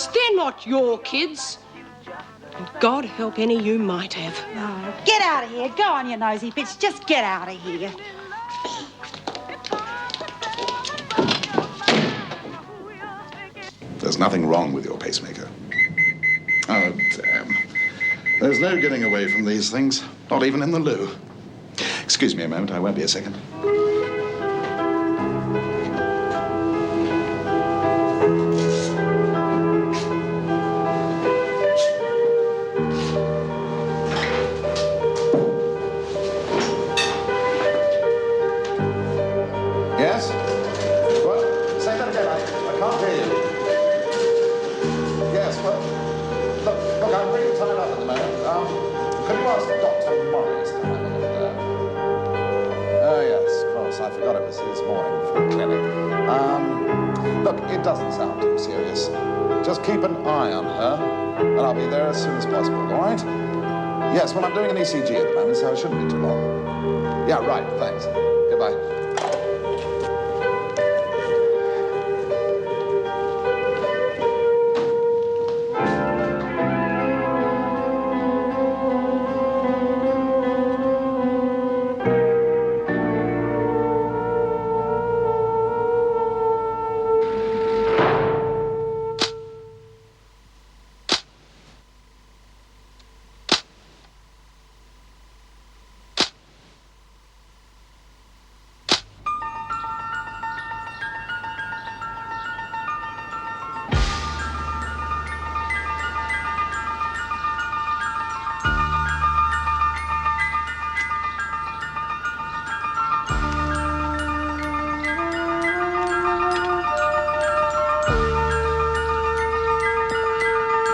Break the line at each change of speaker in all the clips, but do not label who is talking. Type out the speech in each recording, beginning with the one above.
kids. They're not your kids. And God help any you might have.
Oh, get out of here. Go on, you nosy bitch. Just get out of here.
There's nothing wrong with your pacemaker. Oh, damn. There's no getting away from these things. Not even in the loo. Excuse me a moment. I won't be a second. Yes? What? Say that again. I can't hear you. Yes, well, look, I'm pretty tied up at the moment. Could you ask Dr. Morris to have a look there? Oh, yes, of course. I forgot it was his morning before clinic. Look, it doesn't sound too serious. Just keep an eye on her, and I'll be there as soon as possible, all right? Yes, well, I'm doing an ECG at the moment, so it shouldn't be too long. Yeah, right, thanks. Goodbye.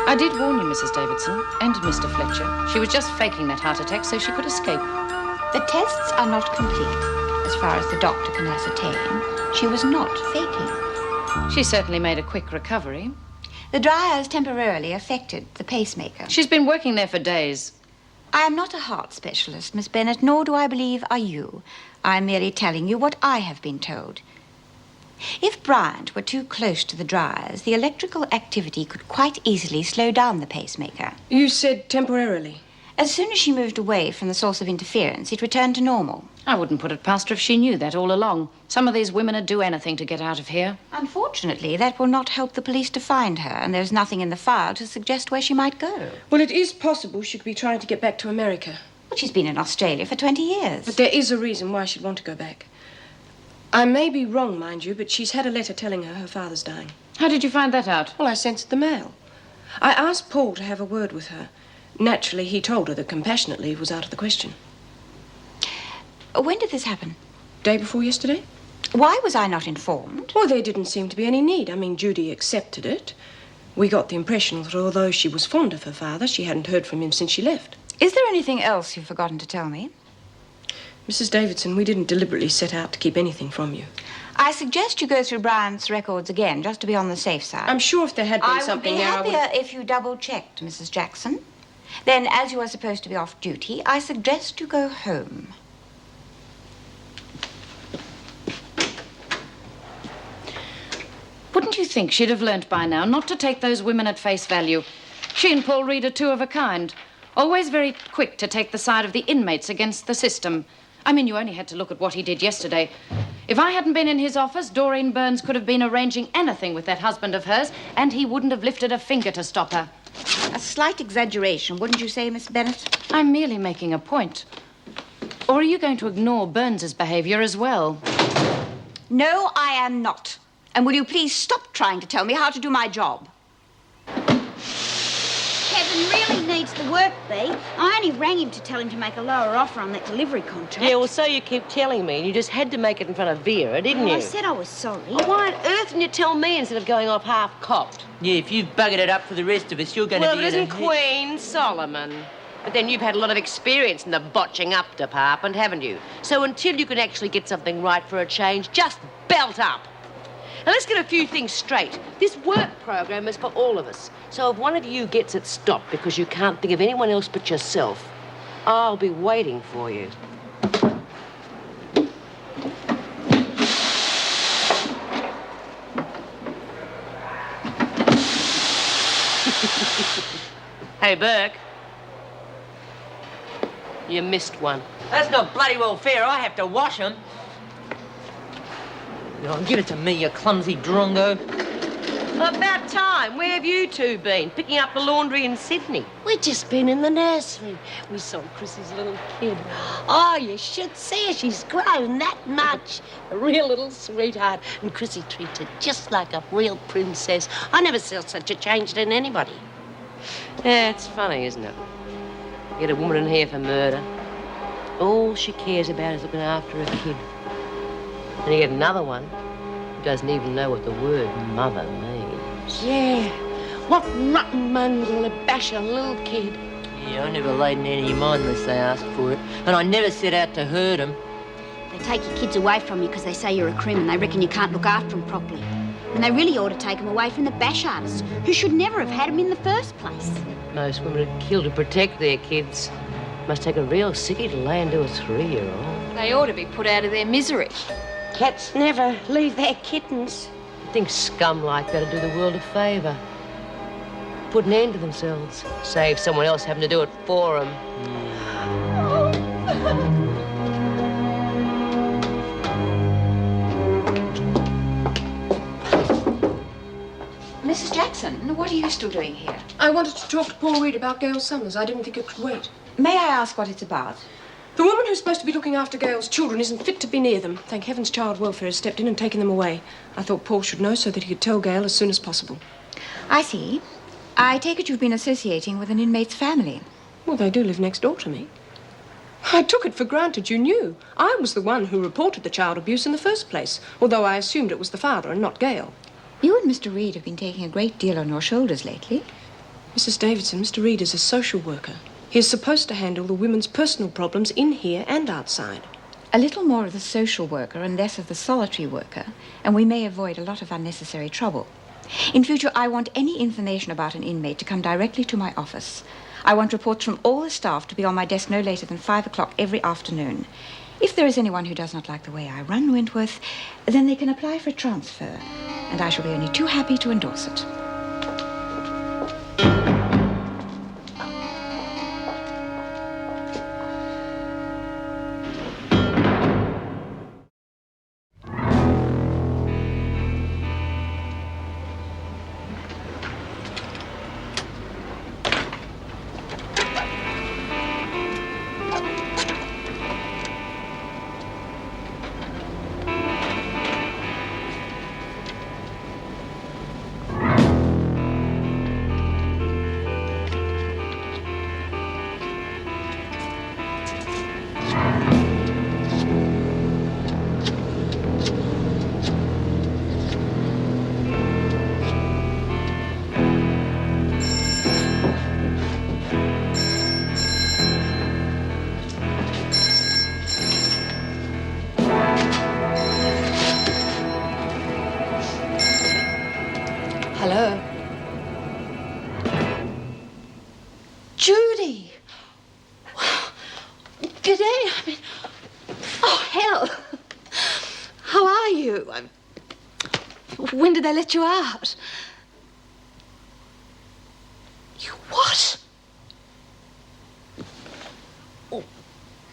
I did warn you, Mrs. Davidson, and Mr. Fletcher. She was just faking that heart attack so she could escape.
The tests are not complete. As far as the doctor can ascertain, she was not faking.
She certainly made a quick recovery.
The dryers temporarily affected the pacemaker.
She's been working there for days.
I am not a heart specialist, Miss Bennet, nor do I believe are you. I'm merely telling you what I have been told. If Bryant were too close to the dryers, the electrical activity could quite easily slow down the pacemaker.
You said temporarily.
As soon as she moved away from the source of interference, it returned to normal.
I wouldn't put it past her if she knew that all along. Some of these women would do anything to get out of here.
Unfortunately, that will not help the police to find her, and there's nothing in the file to suggest where she might go.
Well, it is possible she could be trying to get back to America.
But she's been in Australia for 20 years.
But there is a reason why she'd want to go back. I may be wrong, mind you, but she's had a letter telling her her father's dying.
How did you find that out?
Well, I sensed the mail. I asked Paul to have a word with her. Naturally, he told her that compassionate leave was out of the question.
When did this happen?
Day before yesterday.
Why was I not informed?
Well, there didn't seem to be any need. I mean, Judy accepted it. We got the impression that although she was fond of her father, she hadn't heard from him since she left.
Is there anything else you've forgotten to tell me?
Mrs. Davidson, we didn't deliberately set out to keep anything from you.
I suggest you go through Bryant's records again, just to be on the safe side.
I'm sure if there had been something there,
I would be happier if you double-checked, Mrs. Jackson. Then, as you are supposed to be off duty, I suggest you go home.
Wouldn't you think she'd have learnt by now not to take those women at face value? She and Paul Reed are two of a kind. Always very quick to take the side of the inmates against the system. I mean, you only had to look at what he did yesterday. If I hadn't been in his office, Doreen Burns could have been arranging anything with that husband of hers, and he wouldn't have lifted a finger to stop her.
A slight exaggeration, wouldn't you say, Miss Bennet?
I'm merely making a point. Or are you going to ignore Burns's behaviour as well?
No, I am not. And will you please stop trying to tell me how to do my job?
Kevin really needs the work, Bea. I only rang him to tell him to make a lower offer on that delivery contract.
Yeah, well, so you keep telling me, and you just had to make it in front of Vera, didn't you?
I said I was sorry.
Well, why on earth didn't you tell me instead of going off half-cocked?
Yeah, if you've buggered it up for the rest of us, you're going to
Well,
be...
it isn't Queen Solomon. But then you've had a lot of experience in the botching up department, haven't you? So until you can actually get something right for a change, just belt up. Now, let's get a few things straight. This work program is for all of us. So if one of you gets it stopped because you can't think of anyone else but yourself, I'll be waiting for you. Hey, Bourke. You missed one.
That's not bloody well fair. I have to wash them. Oh, give it to me, you clumsy drongo.
About time. Where have you two been? Picking up the laundry in Sydney.
We've just been in the nursery. We saw Chrissy's little kid. Oh, you should see her. She's grown that much. A real little sweetheart. And Chrissy treats her just like a real princess. I never saw such a change in anybody.
Yeah, it's funny, isn't it? Get a woman in here for murder. All she cares about is looking after her kid. And you get another one who doesn't even know what the word mother means.
Yeah. What rotten man's gonna bash a little kid?
Yeah, I never laid in any of mine unless they asked for it. And I never set out to hurt them.
They take your kids away from you because they say you're a crim and they reckon you can't look after them properly. And they really ought to take them away from the bash artists, who should never have had them in the first place.
Most women would kill to protect their kids. Must take a real sickie to lay into a 3-year-old.
They ought to be put out of their misery.
Cats never leave their kittens.
I think scum like that would do the world a favour. Put an end to themselves. Save someone else having to do it for them.
Mrs. Jackson, what are you still doing here?
I wanted to talk to Paul Reed about Gail's summers. I didn't think it could wait.
May I ask what it's about?
The woman who's supposed to be looking after Gail's children isn't fit to be near them. Thank heavens Child Welfare has stepped in and taken them away. I thought Paul should know so that he could tell Gail as soon as possible.
I see. I take it you've been associating with an inmate's family.
Well, they do live next door to me. I took it for granted you knew. I was the one who reported the child abuse in the first place, although I assumed it was the father and not Gail.
You and Mr. Reed have been taking a great deal on your shoulders lately.
Mrs. Davidson, Mr. Reed is a social worker. He is supposed to handle the women's personal problems in here and outside.
A little more of the social worker and less of the solitary worker, and we may avoid a lot of unnecessary trouble. In future, I want any information about an inmate to come directly to my office. I want reports from all the staff to be on my desk no later than 5 o'clock every afternoon. If there is anyone who does not like the way I run Wentworth, then they can apply for a transfer, and I shall be only too happy to endorse it.
Hello.
Judy! G'day. I mean, oh, hell. How are you? When did they let you out? You what? Oh,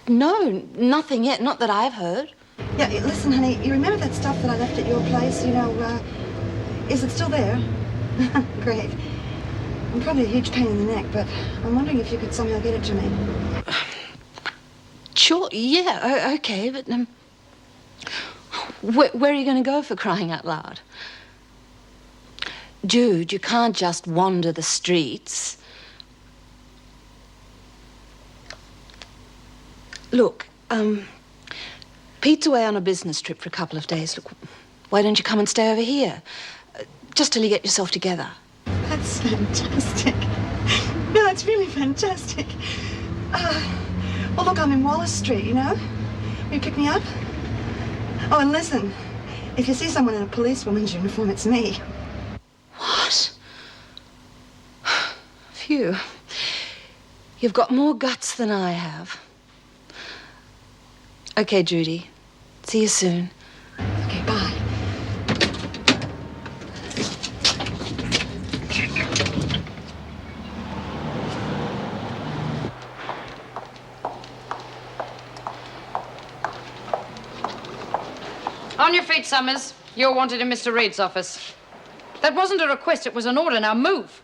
no, nothing yet. Not that I've heard.
Yeah, listen, honey, you remember that stuff that I left at your place? You know, is it still there? Great. I'm probably a huge pain in the neck, but I'm wondering if you could somehow get it to me.
Sure, yeah, okay, but, where are you going to go, for crying out loud? Jude, you can't just wander the streets. Look, Pete's away on a business trip for a couple of days. Look, why don't you come and stay over here? Just till you get yourself together.
That's fantastic. No, that's really fantastic. Well, look, I'm in Wallace Street, you know? Will you pick me up? Oh, and listen, if you see someone in a policewoman's uniform, it's me.
What? Phew. You've got more guts than I have. Okay, Judy. See you soon.
Okay, bye.
feet, Summers. You're wanted in Mr. Reed's office. That wasn't a request, it was an order. Now move.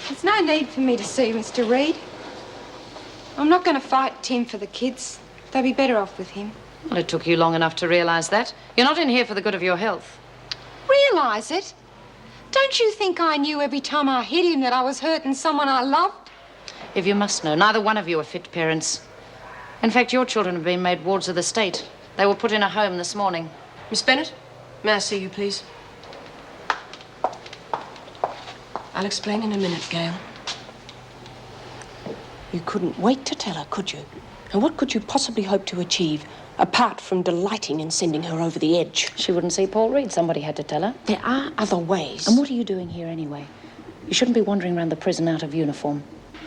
There's no need for me to see Mr. Reed. I'm not going to fight Tim for the kids. They'll be better off with him.
Well, it took you long enough to realise that. You're not in here for the good of your health.
Realise it? Don't you think I knew every time I hit him that I was hurting someone I loved?
If you must know, neither one of you are fit parents. In fact, your children have been made wards of the state. They were put in a home this morning.
Miss Bennett, may I see you, please? I'll explain in a minute, Gail. You couldn't wait to tell her, could you? And what could you possibly hope to achieve, apart from delighting in sending her over the edge?
She wouldn't see Paul Reed. Somebody had to tell her.
There are other ways.
And what are you doing here anyway? You shouldn't be wandering around the prison out of uniform.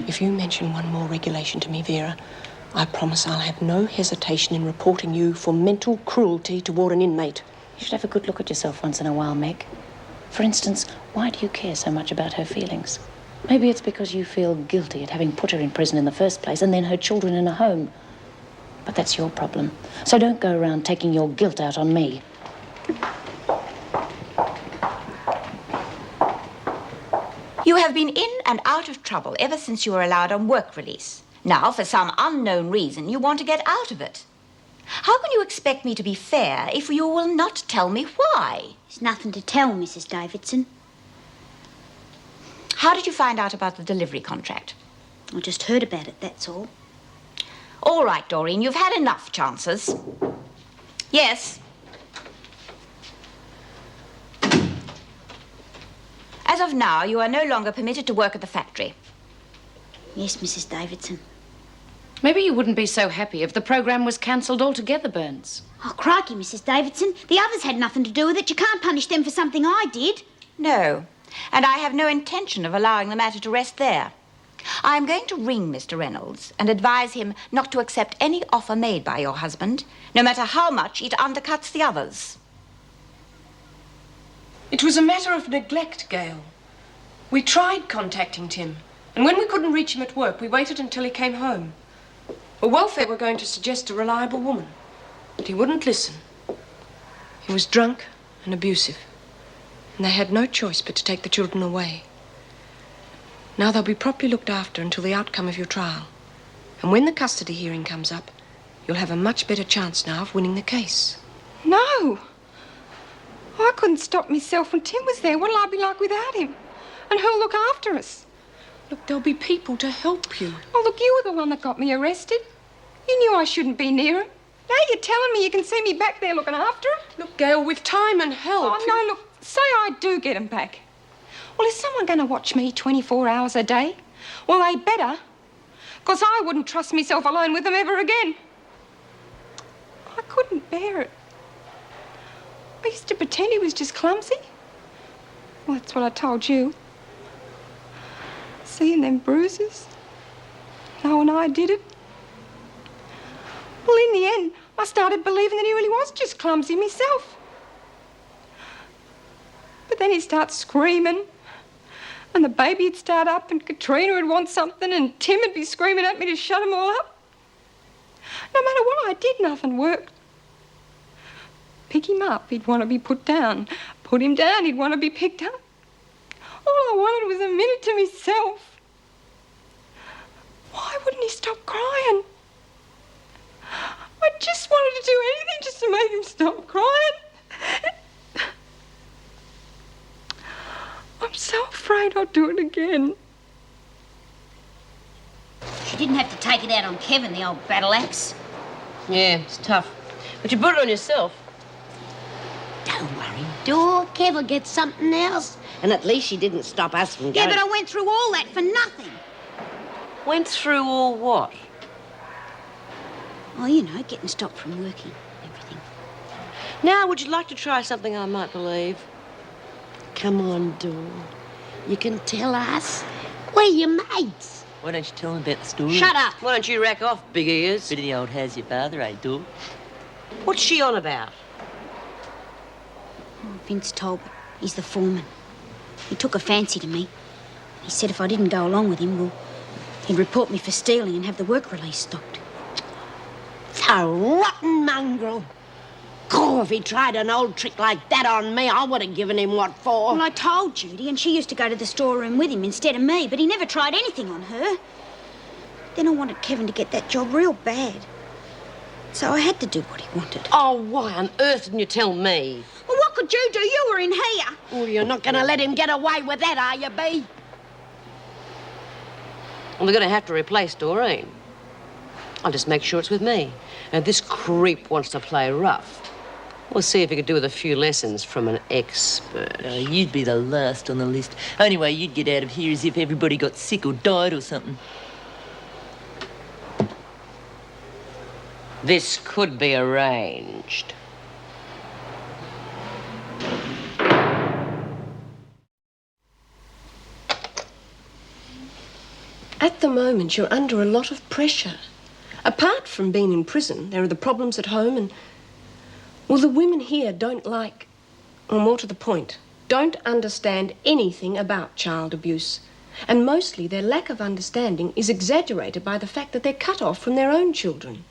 If you mention one more regulation to me, Vera, I promise I'll have no hesitation in reporting you for mental cruelty toward an inmate.
You should have a good look at yourself once in a while, Meg. For instance, why do you care so much about her feelings? Maybe it's because you feel guilty at having put her in prison in the first place and then her children in a home. But that's your problem. So don't go around taking your guilt out on me.
You have been in and out of trouble ever since you were allowed on work release. Now, for some unknown reason, you want to get out of it. How can you expect me to be fair if you will not tell me why?
There's nothing to tell, Mrs. Davidson.
How did you find out about the delivery contract?
I just heard about it, that's all.
All right, Doreen, you've had enough chances. Yes. As of now, you are no longer permitted to work at the factory.
Yes, Mrs. Davidson.
Maybe you wouldn't be so happy if the program was cancelled altogether, Burns.
Oh, crikey, Mrs. Davidson. The others had nothing to do with it. You can't punish them for something I did.
No, and I have no intention of allowing the matter to rest there. I am going to ring Mr. Reynolds and advise him not to accept any offer made by your husband, no matter how much it undercuts the others.
It was a matter of neglect, Gail. We tried contacting Tim, and when we couldn't reach him at work, we waited until he came home. For welfare were going to suggest a reliable woman, but he wouldn't listen. He was drunk and abusive, and they had no choice but to take the children away. Now they'll be properly looked after until the outcome of your trial. And when the custody hearing comes up, you'll have a much better chance now of winning the case.
No! I couldn't stop myself when Tim was there. What'll I be like without him? And who'll look after us?
Look, there'll be people to help you.
Oh, look, you were the one that got me arrested. You knew I shouldn't be near him. Now you're telling me you can see me back there looking after him?
Look, Gail, with time and help...
Oh, no, look, say I do get him back. Well, is someone going to watch me 24 hours a day? Well, they better, because I wouldn't trust myself alone with them ever again. I couldn't bear it. I used to pretend he was just clumsy. Well, that's what I told you. Seeing them bruises, knowing I did it. Well, in the end, I started believing that he really was just clumsy myself. But then he'd start screaming, and the baby'd start up, and Katrina would want something, and Tim would be screaming at me to shut them all up. No matter what I did, nothing worked. Pick him up, he'd want to be put down. Put him down, he'd want to be picked up. All I wanted was a minute to myself. Why wouldn't he stop crying? I just wanted to do anything just to make him stop crying. I'm so afraid I'll do it again.
She didn't have to take it out on Kevin, the old battle axe.
Yeah, it's tough. But you brought it on yourself.
Don't worry, Dor. Kev will get something else. And at least she didn't stop us from going.
Yeah, but I went through all that for nothing.
Went through all what?
Oh, you know, getting stopped from working, everything.
Now, would you like to try something I might believe?
Come on, Dor. You can tell us. We're your mates.
Why don't you tell them about the story?
Shut up! Why don't you rack off, big ears?
Bit of the old how's your father, eh, Dor?
What's she on about?
Oh, Vince Talbot. He's the foreman. He took a fancy to me. He said if I didn't go along with him, well, he'd report me for stealing and have the work release stopped.
It's a rotten mongrel. Gore, if he tried an old trick like that on me, I would have given him what for.
Well, I told Judy, and she used to go to the storeroom with him instead of me, but he never tried anything on her. Then I wanted Kevin to get that job real bad. So I had to do what he wanted.
Oh, why on earth didn't you tell me?
Well, what could you do? You were in here.
Well, you're not going to let him get away with that, are you, Bee?
Well, we're going to have to replace Doreen. I'll just make sure it's with me. And this creep wants to play rough. We'll see if he could do with a few lessons from an expert.
You'd be the last on the list. Only way you'd get out of here is if everybody got sick or died or something.
This could be arranged.
At the moment, you're under a lot of pressure. Apart from being in prison, there are the problems at home and... Well, the women here don't like... Or more to the point, don't understand anything about child abuse. And mostly their lack of understanding is exaggerated by the fact that they're cut off from their own children.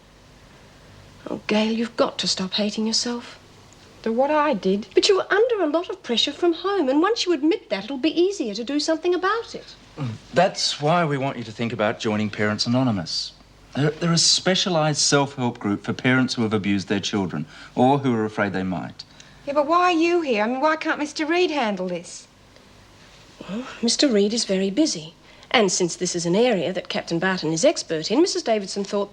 Oh, Gail, you've got to stop hating yourself.
The what I did?
But you were under a lot of pressure from home, and once you admit that, it'll be easier to do something about it.
That's why we want you to think about joining Parents Anonymous. They're a specialised self-help group for parents who have abused their children, or who are afraid they might.
Yeah, but why are you here? I mean, why can't Mr. Reed handle this?
Well, Mr. Reed is very busy. And since this is an area that Captain Barton is expert in, Mrs. Davidson thought...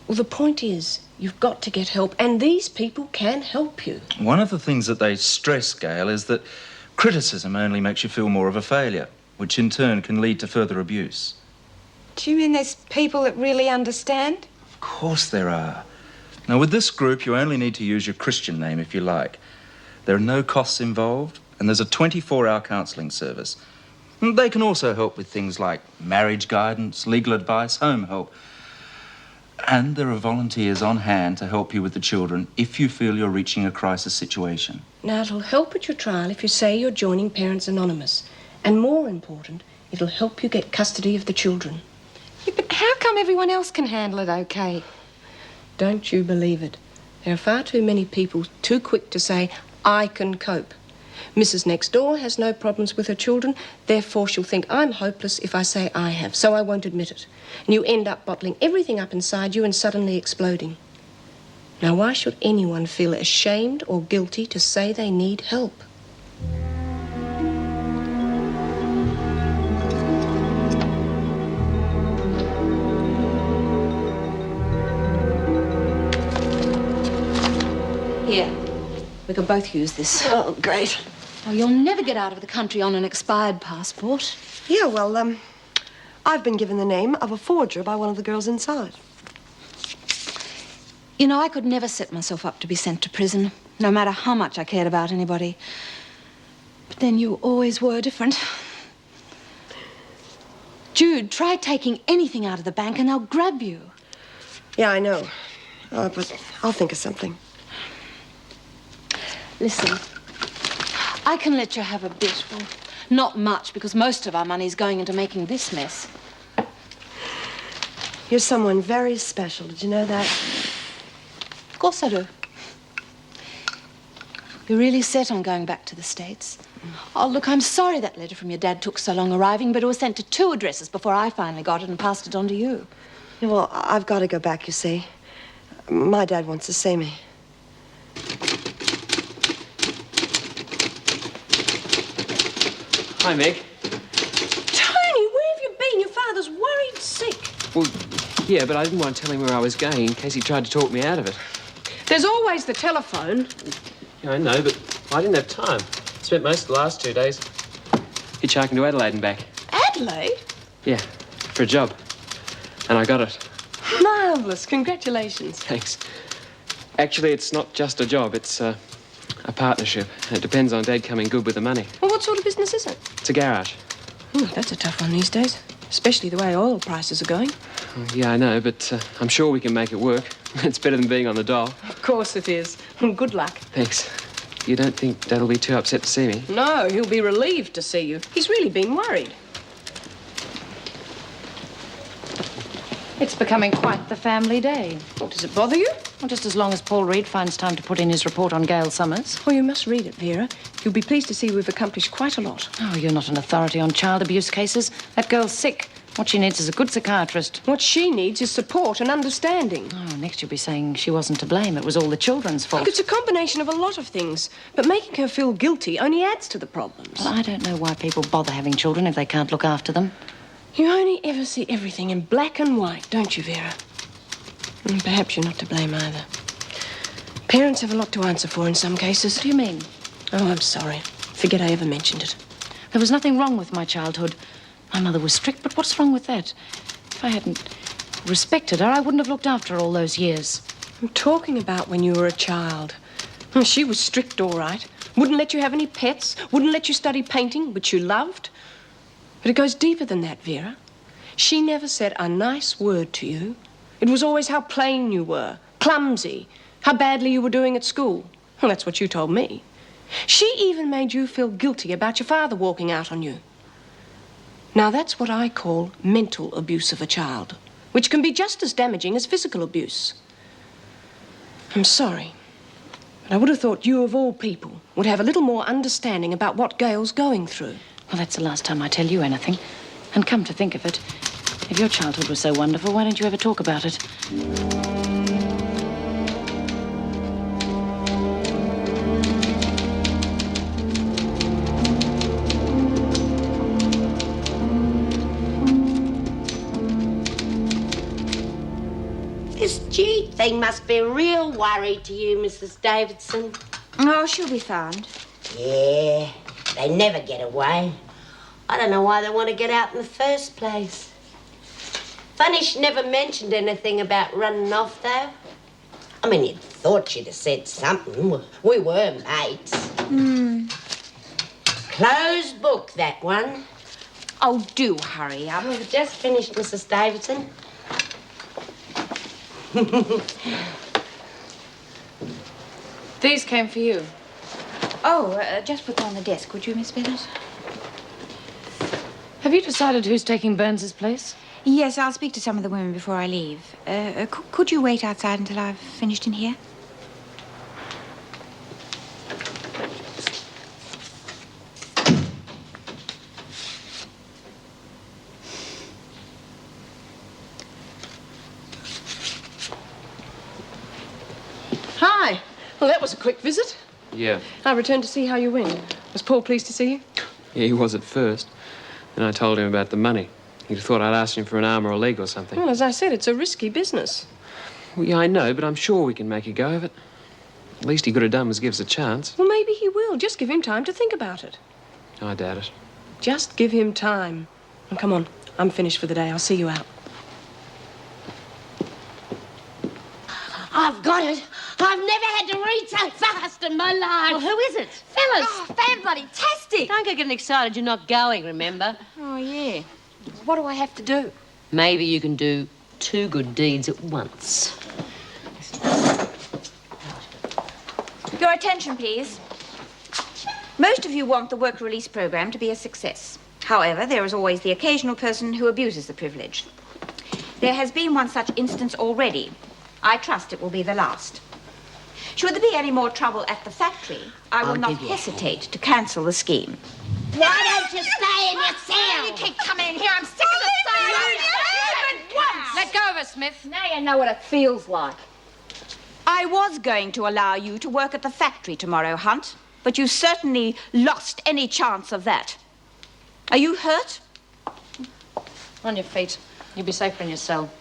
Well, the point is, you've got to get help, and these people can help you.
One of the things that they stress, Gail, is that criticism only makes you feel more of a failure, which in turn can lead to further abuse.
Do you mean there's people that really understand?
Of course there are. Now, with this group, you only need to use your Christian name if you like. There are no costs involved, and there's a 24-hour counselling service. And they can also help with things like marriage guidance, legal advice, home help. And there are volunteers on hand to help you with the children if you feel you're reaching a crisis situation.
Now, it'll help at your trial if you say you're joining Parents Anonymous. And more important, it'll help you get custody of the children.
Yeah, but how come everyone else can handle it okay?
Don't you believe it. There are far too many people too quick to say, I can cope. Mrs. Next Door has no problems with her children, therefore she'll think I'm hopeless if I say I have, so I won't admit it. And you end up bottling everything up inside you and suddenly exploding. Now, why should anyone feel ashamed or guilty to say they need help?
Here, we can both use this.
Oh, great.
Oh, you'll never get out of the country on an expired passport.
Yeah, well, I've been given the name of a forger by one of the girls inside.
You know, I could never set myself up to be sent to prison, no matter how much I cared about anybody. But then you always were different. Jude, try taking anything out of the bank and they'll grab you.
Yeah, I know. But I'll think of something.
Listen, I can let you have a bit. Well, not much, because most of our money's going into making this mess.
You're someone very special. Did you know that?
Of course I do. You're really set on going back to the States? Oh, look, I'm sorry that letter from your dad took so long arriving, but it was sent to 2 addresses before I finally got it and passed it on to you.
Yeah, well, I've got to go back, you see. My dad wants to see me.
Hi, Meg.
Tony, where have you been? Your father's worried sick.
Well, yeah, but I didn't want to tell him where I was going in case he tried to talk me out of it.
There's always the telephone.
Yeah, I know, but I didn't have time. Spent most of the last 2 days hitchhiking to Adelaide and back.
Adelaide?
Yeah, for a job. And I got it.
Marvellous. Congratulations.
Thanks. Actually, it's not just a job. It's a partnership. It depends on Dad coming good with the money.
Well, what sort of business is it?
It's a garage.
Oh, that's a tough one these days, especially the way oil prices are going.
Yeah, I know, but I'm sure we can make it work. It's better than being on the dole.
Of course it is. Good luck.
Thanks. You don't think Dad'll be too upset to see me?
No, he'll be relieved to see you. He's really been worried.
It's becoming quite the family day.
Well, does it bother you?
Well, just as long as Paul Reed finds time to put in his report on Gail Summers.
Oh, you must read it, Vera. You'll be pleased to see we've accomplished quite a lot.
Oh, you're not an authority on child abuse cases. That girl's sick. What she needs is a good psychiatrist.
What she needs is support and understanding.
Oh, next you'll be saying she wasn't to blame. It was all the children's fault.
Look, it's a combination of a lot of things, but making her feel guilty only adds to the problems.
Well, I don't know why people bother having children if they can't look after them.
You only ever see everything in black and white, don't you, Vera? And perhaps you're not to blame either. Parents have a lot to answer for in some cases.
What do you mean?
Oh, I'm sorry. Forget I ever mentioned it.
There was nothing wrong with my childhood. My mother was strict, but what's wrong with that? If I hadn't respected her, I wouldn't have looked after her all those years.
I'm talking about when you were a child. She was strict, all right. Wouldn't let you have any pets, wouldn't let you study painting, which you loved. But it goes deeper than that, Vera. She never said a nice word to you. It was always how plain you were, clumsy, how badly you were doing at school. Well, that's what you told me. She even made you feel guilty about your father walking out on you. Now, that's what I call mental abuse of a child, which can be just as damaging as physical abuse. I'm sorry, but I would have thought you, of all people, would have a little more understanding about what Gail's going through.
Well, that's the last time I tell you anything. And come to think of it, if your childhood was so wonderful, why don't you ever talk about it?
This Jude thing must be a real worry to you, Mrs. Davidson.
Oh, she'll be found.
Yeah, they never get away. I don't know why they want to get out in the first place. Funny she never mentioned anything about running off, though. I mean, you'd thought she'd have said something. We were mates. Closed book, that one.
Oh, do hurry up.
We've just finished, Mrs. Davidson.
These came for you.
Oh, just put them on the desk, would you, Miss Bennett?
Have you decided who's taking Burns's place?
Yes, I'll speak to some of the women before I leave. Could you wait outside until I've finished in here?
Hi. Well, that was a quick visit.
Yeah.
I returned to see how you went. Was Paul pleased to see you?
Yeah, he was at first. Then I told him about the money. He'd thought I'd asked him for an arm or a leg or something.
Well, as I said, it's a risky business.
Well, yeah, I know, but I'm sure we can make a go of it. The least he could have done was give us a chance.
Well, maybe he will. Just give him time to think about it.
I doubt it.
Just give him time. And come on, I'm finished for the day. I'll see you out.
I've got it. I've never had to read so fast in my life.
Well, who is it?
Phyllis.
Oh, fan-bloody-tastic!
Don't get getting excited. You're not going, remember?
Oh, yeah. What do I have to do?
Maybe you can do 2 good deeds at once.
Your attention, please. Most of you want the work release program to be a success. However, there is always the occasional person who abuses the privilege. There has been one such instance already. I trust it will be the last. Should there be any more trouble at the factory, I will not hesitate to cancel the scheme.
Why don't you stay in your cell?
You keep coming in here. I'm sick of this song.
Let go of her, Smith.
Now you know what it feels like. I was going to allow you to work at the factory tomorrow, Hunt, but you certainly lost any chance of that. Are you hurt?
On your feet. You'll be safer in your cell.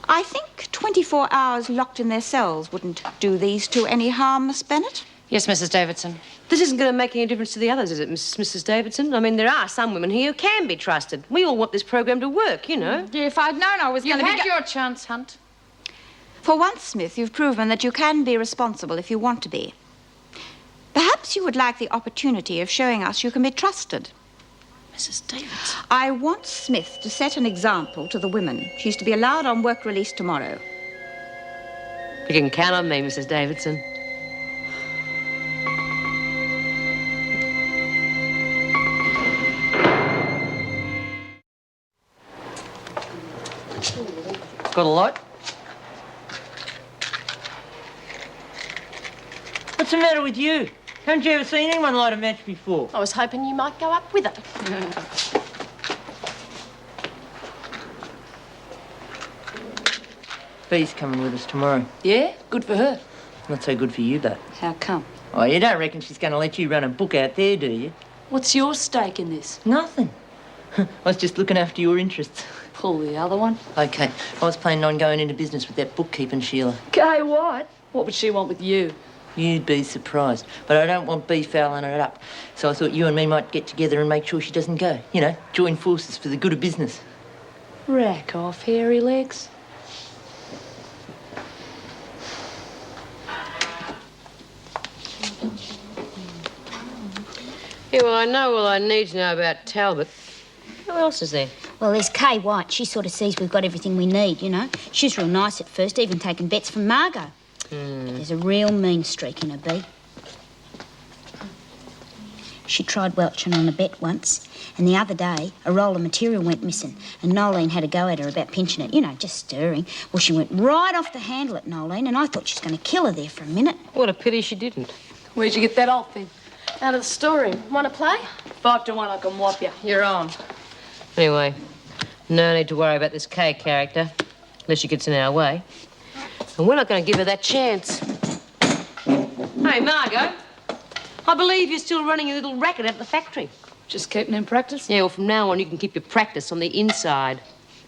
I think 24 hours locked in their cells wouldn't do these two any harm, Miss Bennett.
Yes, Mrs. Davidson.
This isn't going to make any difference to the others, is it, Mrs. Davidson? I mean, there are some women here who can be trusted. We all want this program to work, you know.
If I'd known I was
You've
going to be...
had your chance, Hunt.
For once, Smith, you've proven that you can be responsible if you want to be. Perhaps you would like the opportunity of showing us you can be trusted.
Mrs. Davidson.
I want Smith to set an example to the women. She's to be allowed on work release tomorrow.
You can count on me, Mrs. Davidson. Got a lot?
What's the matter with you? Haven't you ever seen anyone light a match before?
I was hoping you might go up with it.
Bee's coming with us tomorrow.
Yeah? Good for her.
Not so good for you, though.
How come?
Oh, you don't reckon she's going to let you run a book out there, do you?
What's your stake in this?
Nothing. I was just looking after your interests.
Pull the other one.
OK. I was planning on going into business with that bookkeeping Sheila.
Gay what? What would she want with you?
You'd be surprised. But I don't want Bee fouling it up. So I thought you and me might get together and make sure she doesn't go. You know, join forces for the good of business.
Rack off, hairy legs.
Yeah, well, I know all I need to know about Talbot. Who else is there?
Well, there's Kay White. She sort of sees we've got everything we need, you know. She was real nice at first, even taking bets from Margo. But there's a real mean streak in her, Bee. She tried welching on a bet once, and the other day, a roll of material went missing, and Noeline had a go at her about pinching it, you know, just stirring. Well, she went right off the handle at Noeline, and I thought she was going to kill her there for a minute.
What a pity she didn't.
Where'd you get that off then?
Out of the storeroom. Want to play?
5 to 1, I can whop you.
You're on. Anyway, no need to worry about this Kay character, unless she gets in our way. And we're not going to give her that chance. Hey, Margo, I believe you're still running your little racket at the factory.
Just keeping in practice?
Yeah, well, from now on, you can keep your practice on the inside.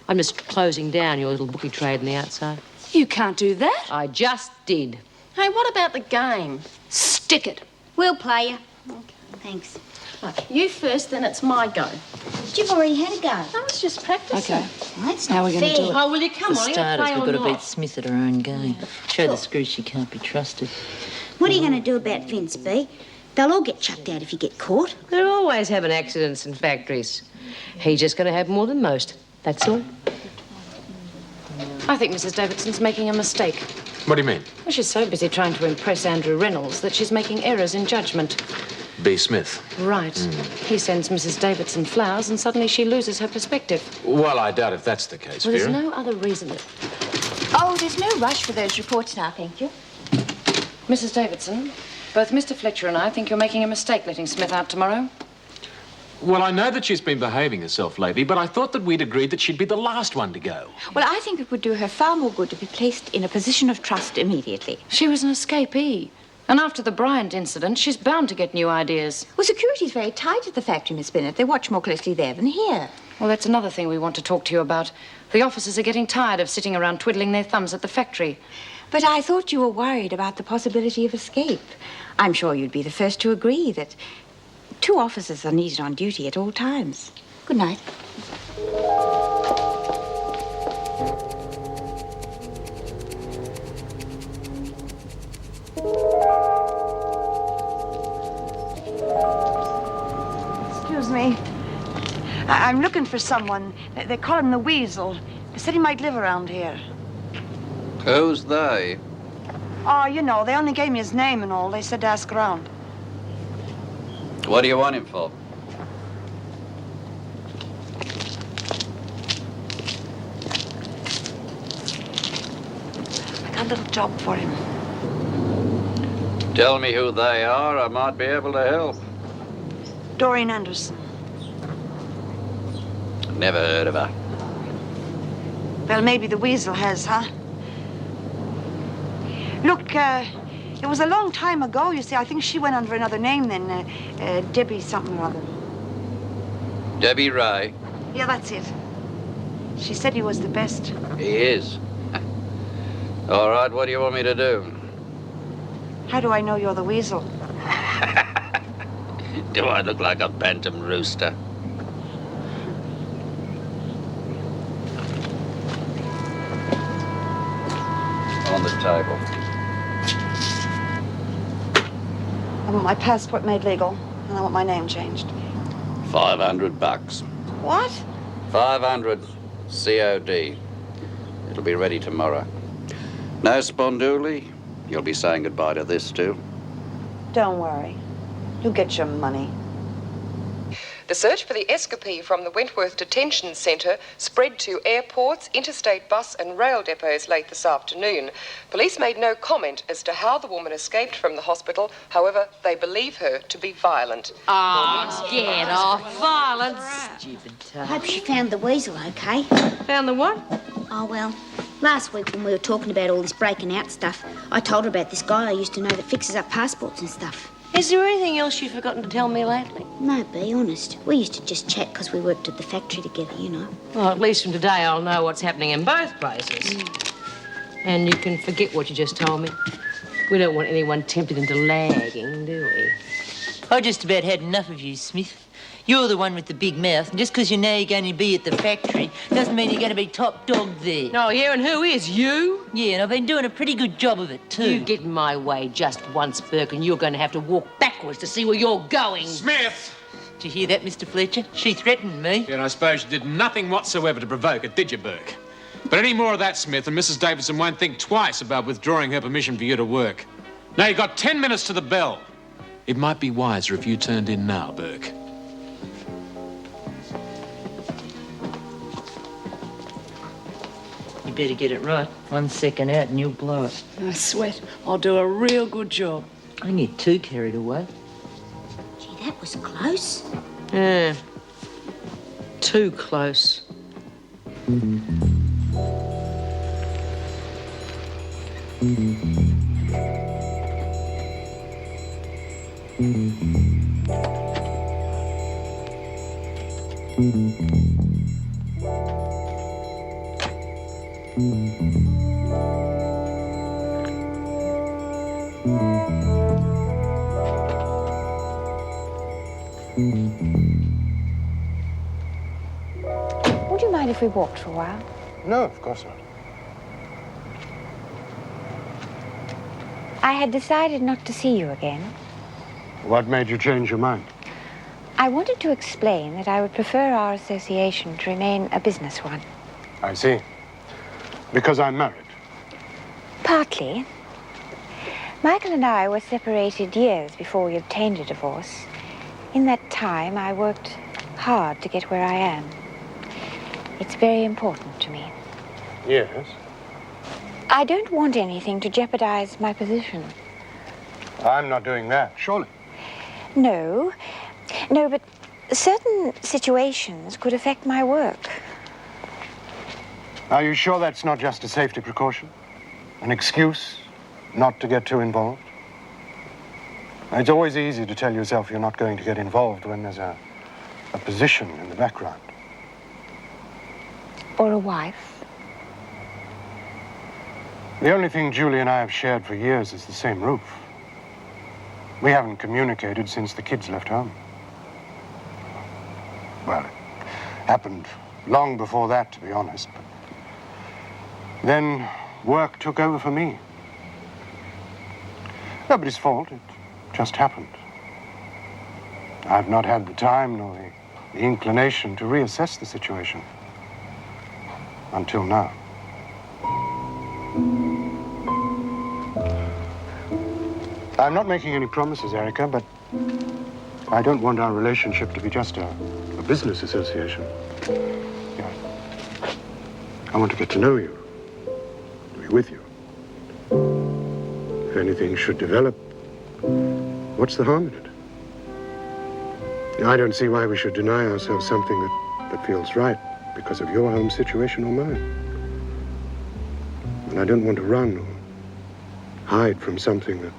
I'm just closing down your little bookie trade on the outside.
You can't do that.
I just did.
Hey, what about the game?
Stick it.
We'll play you. Okay, thanks.
Right, you first, then it's my go.
You've already had a go.
I was just practicing.
Okay.
Well, that's
How
not
are we going to
fair.
do it?
Oh, will you come
For
on?
starters,
Play
we've
or
got to beat
not?
Smith at her own game. Show the screw she can't be trusted.
What are you going to do about Vince, Bee? They'll all get chucked out if you get caught.
They're always having accidents in factories. He's just going to have more than most. That's all.
I think Mrs. Davidson's making a mistake.
What do you mean?
Well, she's so busy trying to impress Andrew Reynolds that she's making errors in judgment.
B. Smith.
Right. He sends Mrs. Davidson flowers and suddenly she loses her perspective.
Well, I doubt if that's the case,
Well, there's
Vera.
no other reason that...
Oh, there's no rush for those reports now, thank you.
Mrs. Davidson, both Mr. Fletcher and I think you're making a mistake letting Smith out tomorrow.
Well, I know that she's been behaving herself lately, but I thought that we'd agreed that she'd be the last one to go.
Well, I think it would do her far more good to be placed in a position of trust immediately.
She was an escapee. And after the Bryant incident, she's bound to get new ideas.
Well, security's very tight at the factory, Miss Bennett. They watch more closely there than here.
Well, that's another thing we want to talk to you about. The officers are getting tired of sitting around twiddling their thumbs at the factory.
But I thought you were worried about the possibility of escape. I'm sure you'd be the first to agree that 2 officers are needed on duty at all times. Good night.
Excuse me. I'm looking for someone. They call him the Weasel. They said he might live around here.
Who's they?
Oh, you know, they only gave me his name and all. They said to ask around.
What do you want him for?
I got a little job for him.
Tell me who they are. I might be able to help.
Doreen Anderson.
Never heard of her.
Well, maybe the Weasel has, huh? Look, it was a long time ago, you see. I think she went under another name then. Debbie something or other.
Debbie Ray.
Yeah, that's it. She said he was the best.
He is. All right, what do you want me to do?
How do I know you're the Weasel?
Do I look like a bantam rooster? On the table.
I want my passport made legal, and I want my name changed.
$500.
What?
500 COD. It'll be ready tomorrow. No sponduli. You'll be saying goodbye to this too.
Don't worry. You'll get your money.
The search for the escapee from the Wentworth Detention Centre spread to airports, interstate bus and rail depots late this afternoon. Police made no comment as to how the woman escaped from the hospital. However, they believe her to be violent.
Oh, get off. Violence. Stupid
I hope she found the weasel okay.
Found the what?
Oh, well, last week when we were talking about all this breaking out stuff, I told her about this guy I used to know that fixes up passports and stuff.
Is there anything else you've forgotten to tell me lately?
No, be honest. We used to just chat because we worked at the factory together, you know.
Well, at least from today I'll know what's happening in both places. And you can forget what you just told me. We don't want anyone tempted into lagging, do we?
I just about had enough of you, Smith. You're the one with the big mouth, and just because you know you're going to be at the factory doesn't mean you're going to be top dog there.
Oh, yeah, and who is? You?
Yeah, and I've been doing a pretty good job of it, too.
You get in my way just once, Bourke, and you're going to have to walk backwards to see where you're going.
Smith!
Did you hear that, Mr. Fletcher? She threatened me.
Yeah, and I suppose you did nothing whatsoever to provoke it, did you, Bourke? But any more of that, Smith, and Mrs. Davidson won't think twice about withdrawing her permission for you to work. Now, you've got 10 minutes to the bell. It might be wiser if you turned in now, Bourke.
You better get it right. 1 second out and you'll blow it.
I sweat. I'll do a real good job.
I can get too carried away.
Gee, that was close.
Yeah. Too close.
Would you mind if we walked for a while?
No, of course not.
I had decided not to see you again.
What made you change your mind?
I wanted to explain that I would prefer our association to remain a business one.
I see. Because I'm married.
Partly. Michael and I were separated years before we obtained a divorce. In that time, I worked hard to get where I am. It's very important to me.
Yes.
I don't want anything to jeopardize my position.
I'm not doing that, surely.
No, but certain situations could affect my work.
Are you sure that's not just a safety precaution? An excuse not to get too involved? It's always easy to tell yourself you're not going to get involved when there's a position in the background.
Or a wife.
The only thing Julie and I have shared for years is the same roof. We haven't communicated since the kids left home. Well, it happened long before that, to be honest. But then work took over for me. Nobody's fault. It just happened. I've not had the time nor the inclination to reassess the situation. Until now. I'm not making any promises, Erica, but I don't want our relationship to be just a business association. Yeah. I want to get to know you, to be with you. If anything should develop, what's the harm in it? I don't see why we should deny ourselves something that feels right because of your home situation or mine. And I don't want to run or hide from something that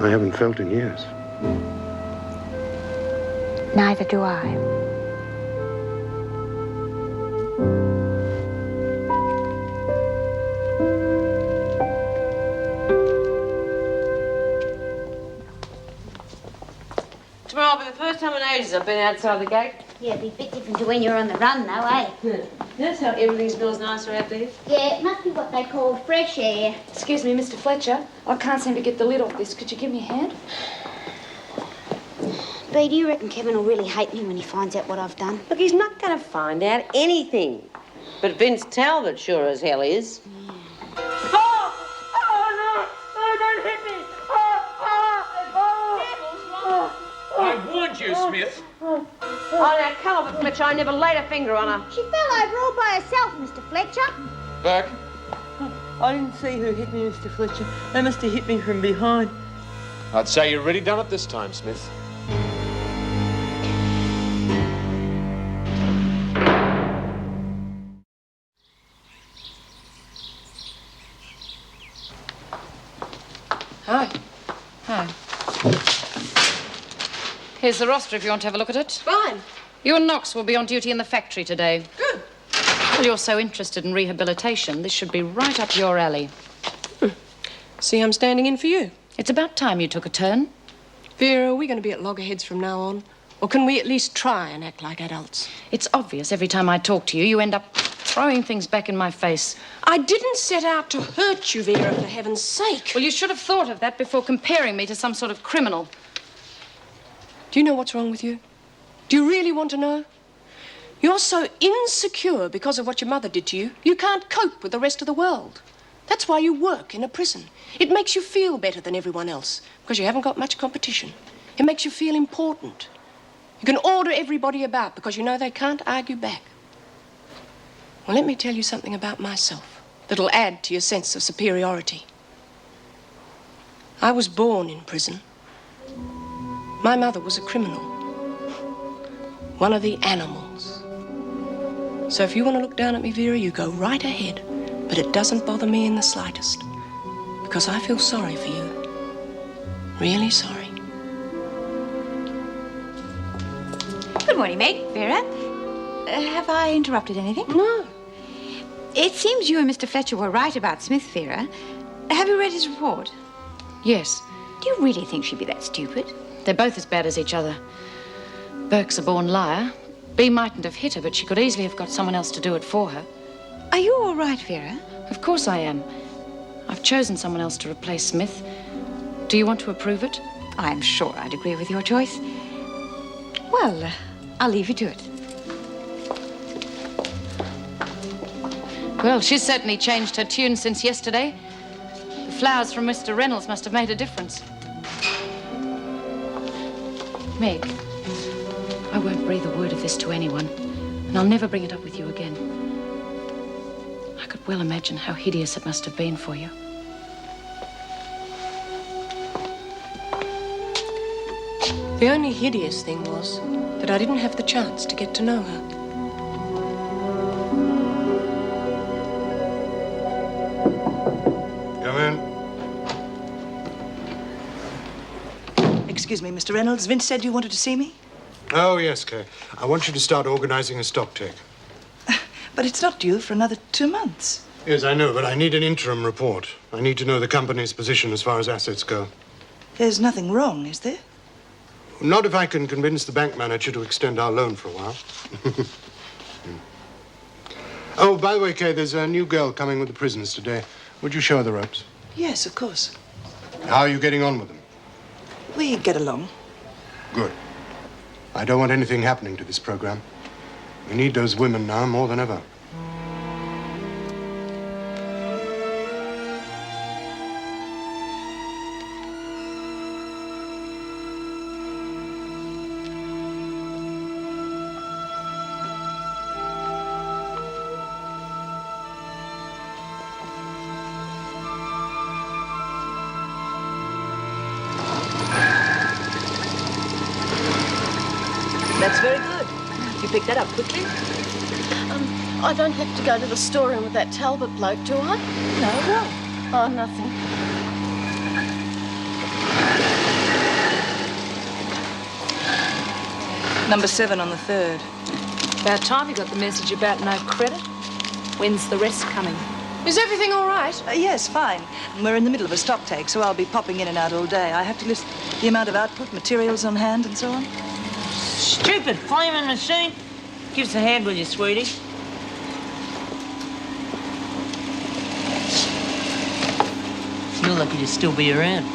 I haven't felt in years.
Neither do I.
Tomorrow will be the first time in ages I've been outside the gate.
Yeah, it'd be a bit different to when you're on the run, though, eh?
Notice how everything smells nicer out there?
Yeah, it must be what they call fresh air.
Excuse me, Mr. Fletcher. I can't seem to get the lid off this. Could you give me a hand?
B, do you reckon Kevin will really hate me when he finds out what I've done?
Look, he's not going to find out anything. But Vince Talbot sure as hell is.
I warned behind you, Smith.
Oh, now, come off it, Fletcher. I never laid a finger on her.
She fell over all by herself, Mr. Fletcher.
Bourke.
I didn't see who hit me, Mr. Fletcher. They must have hit me from behind.
I'd say you've really done it this time, Smith.
Hi. Hi. Here's the roster if you want to have a look at it.
Fine.
You and Knox will be on duty in the factory today.
Good.
Well, you're so interested in rehabilitation, this should be right up your alley.
See, I'm standing in for you.
It's about time you took a turn.
Vera, are we going to be at loggerheads from now on? Or can we at least try and act like adults?
It's obvious every time I talk to you, you end up throwing things back in my face.
I didn't set out to hurt you, Vera, for heaven's sake.
Well, you should have thought of that before comparing me to some sort of criminal.
Do you know what's wrong with you? Do you really want to know? You're so insecure because of what your mother did to you, you can't cope with the rest of the world. That's why you work in a prison. It makes you feel better than everyone else, because you haven't got much competition. It makes you feel important. You can order everybody about because you know they can't argue back. Well, let me tell you something about myself that'll add to your sense of superiority. I was born in prison. My mother was a criminal. One of the animals. So if you want to look down at me, Vera, you go right ahead. But it doesn't bother me in the slightest. Because I feel sorry for you. Really sorry.
Good morning, Meg. Vera. Have I interrupted anything?
No.
It seems you and Mr. Fletcher were right about Smith, Vera. Have you read his report?
Yes.
Do you really think she'd be that stupid?
They're both as bad as each other. Bourke's a born liar. Bea mightn't have hit her, but she could easily have got someone else to do it for her.
Are you all right, Vera?
Of course I am. I've chosen someone else to replace Smith. Do you want to approve it?
I'm sure I'd agree with your choice. Well, I'll leave you to it.
Well, she's certainly changed her tune since yesterday. The flowers from Mr. Reynolds must have made a difference. Meg, I won't breathe a word of this to anyone, and I'll never bring it up with you again. I could well imagine how hideous it must have been for you.
The only hideous thing was that I didn't have the chance to get to know her.
Come in.
Excuse me, Mr. Reynolds. Vince said you wanted to see me?
Oh, yes, Kay. I want you to start organizing a stock take.
But it's not due for another 2 months.
Yes, I know, but I need an interim report. I need to know the company's position as far as assets go.
There's nothing wrong, is there?
Not if I can convince the bank manager to extend our loan for a while. Oh, by the way, Kay, there's a new girl coming with the prisoners today. Would you show her the ropes?
Yes, of course.
How are you getting on with them?
We get along.
Good. I don't want anything happening to this program. We need those women now more than ever.
That's very good. You picked that up quickly. I don't have to go to the storeroom with that Talbot bloke, do I? No, what? Oh, nothing.
Number 7 on the 3rd.
About time you got the message about no credit. When's the rest coming?
Is everything all right?
Yes, fine. We're in the middle of a stock take, so I'll be popping in and out all day. I have to list the amount of output, materials on hand, and so on.
Stupid flaming machine. Give us a hand, will you, sweetie? You're lucky to still be around.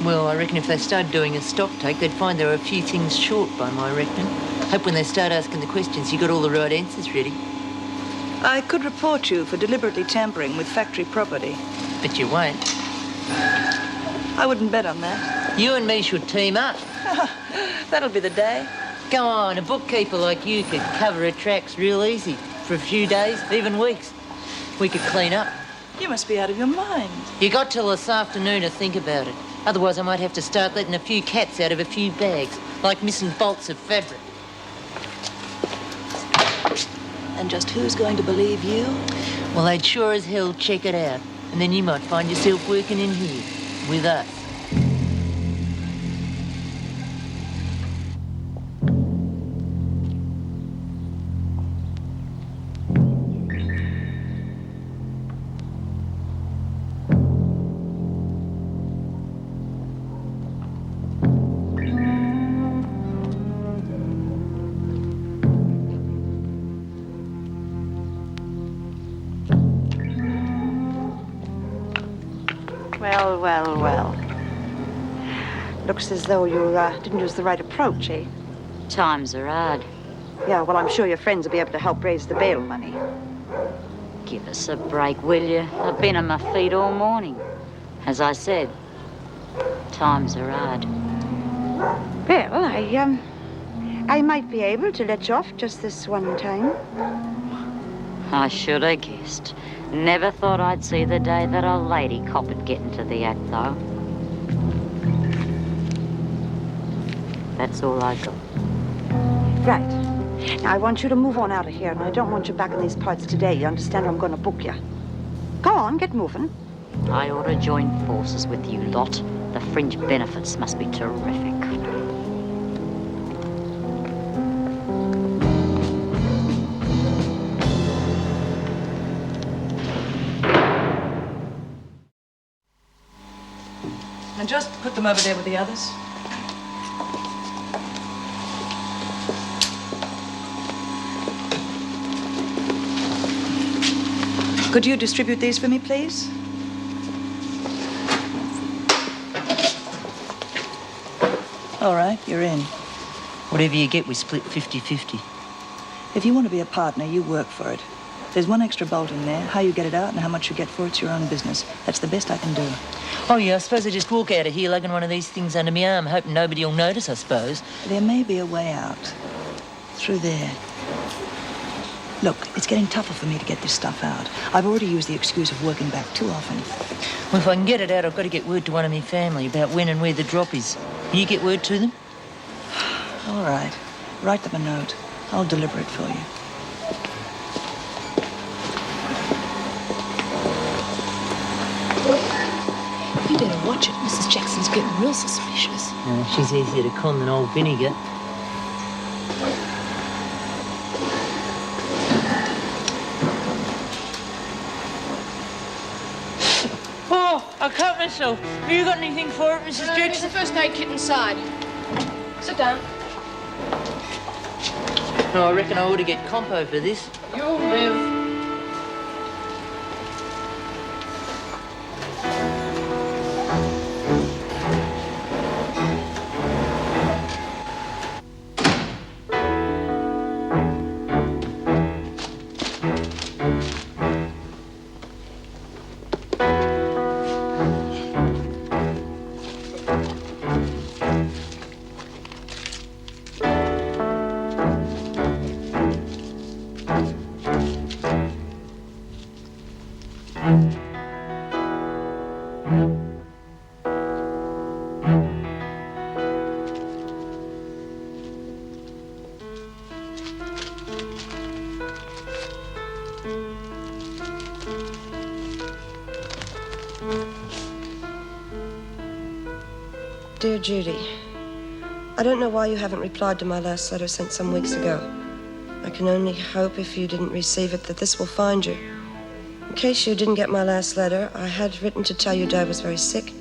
Well, I reckon if they started doing a stock take, they'd find there were a few things short by my reckoning. Hope when they start asking the questions, you got all the right answers ready.
I could report you for deliberately tampering with factory property.
But you won't.
I wouldn't bet on that.
You and me should team up.
That'll be the day.
Go on, a bookkeeper like you could cover her tracks real easy. For a few days, even weeks. We could clean up.
You must be out of your mind.
You got till this afternoon to think about it. Otherwise, I might have to start letting a few cats out of a few bags, like missing bolts of fabric.
And just who's going to believe you?
Well, they'd sure as hell check it out. And then you might find yourself working in here with us.
Well. Looks as though you didn't use the right approach, eh?
Times are hard.
Yeah, well, I'm sure your friends will be able to help raise the bail money.
Give us a break, will you? I've been on my feet all morning. As I said, times are hard.
Well, I might be able to let you off just this one time.
I should have guessed. Never thought I'd see the day that a lady cop would get into the act, though. That's all I got.
Right. Now, I want you to move on out of here, and I don't want you back in these parts today. You understand, or I'm going to book you. Go on, get moving.
I ought to join forces with you lot. The fringe benefits must be terrific.
And just put them over there with the others. Could you distribute these for me, please? All right, you're in.
Whatever you get, we split 50-50.
If you want to be a partner, you work for it. There's one extra bolt in there. How you get it out and how much you get for it's your own business. That's the best I can do.
Oh, yeah, I suppose I just walk out of here lugging one of these things under my arm, hoping nobody will notice, I suppose.
There may be a way out. Through there. Look, it's getting tougher for me to get this stuff out. I've already used the excuse of working back too often.
Well, if I can get it out, I've got to get word to one of my family about when and where the drop is. Can you get word to them?
All right. Write them a note. I'll deliver it for you.
You better watch it. Mrs. Jackson's getting real suspicious.
She's easier to con than old vinegar. Oh, I cut myself. Have you got anything for it, Mrs. Jackson?
There's the first aid kit inside. Sit down.
No, I reckon I ought to get compo for this.
You'll live.
Dear Judy, I don't know why you haven't replied to my last letter sent some weeks ago. I can only hope, if you didn't receive it, that this will find you. In case you didn't get my last letter, I had written to tell you Dad was very sick.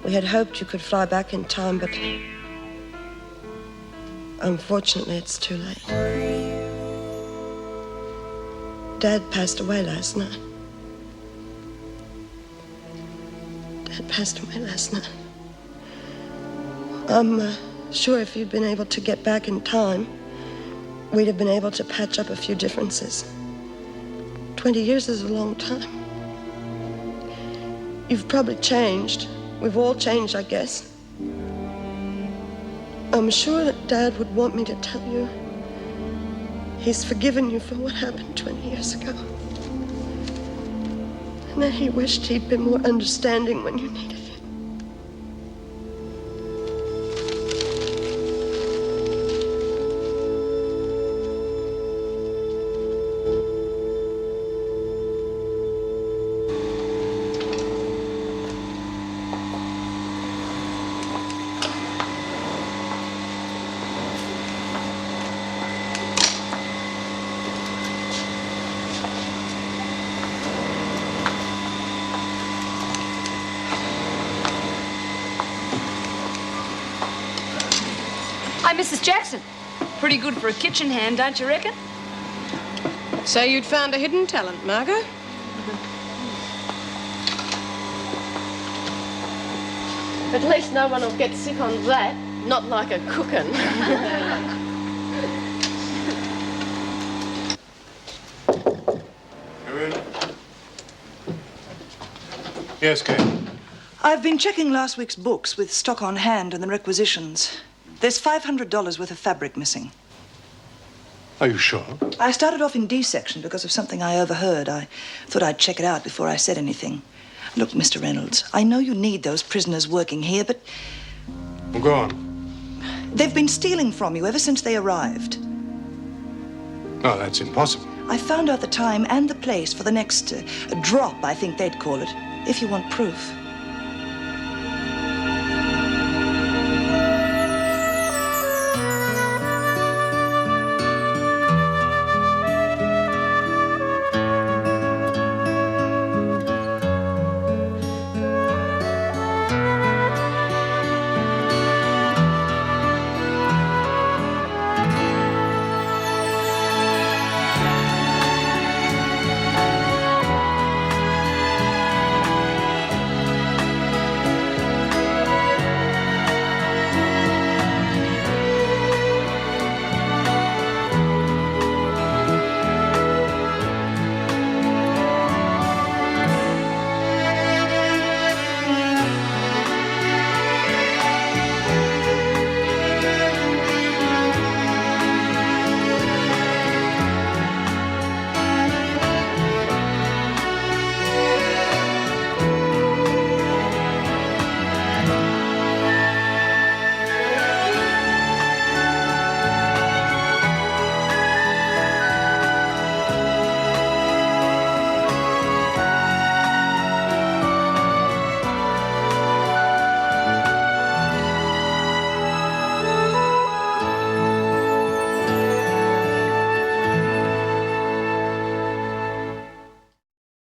We had hoped you could fly back in time, but unfortunately, it's too late. Dad passed away last night. Dad passed away last night. I'm sure if you'd been able to get back in time, we'd have been able to patch up a few differences. 20 years is a long time. You've probably changed. We've all changed, I guess. I'm sure that Dad would want me to tell you he's forgiven you for what happened 20 years ago. And that he wished he'd been more understanding when you needed him.
Hi, Mrs. Jackson. Pretty good for a kitchen hand, don't you reckon? So you'd found a hidden talent, Margo?
At least no one will get sick on that. Not like a cooking.
Come in.
Yes, Gail.
I've been checking last week's books with stock on hand and the requisitions. There's $500 worth of fabric missing.
Are you sure?
I started off in D section because of something I overheard. I thought I'd check it out before I said anything. Look, Mr. Reynolds, I know you need those prisoners working here, but...
Well, go on.
They've been stealing from you ever since they arrived.
No, that's impossible.
I found out the time and the place for the next drop, I think they'd call it, if you want proof.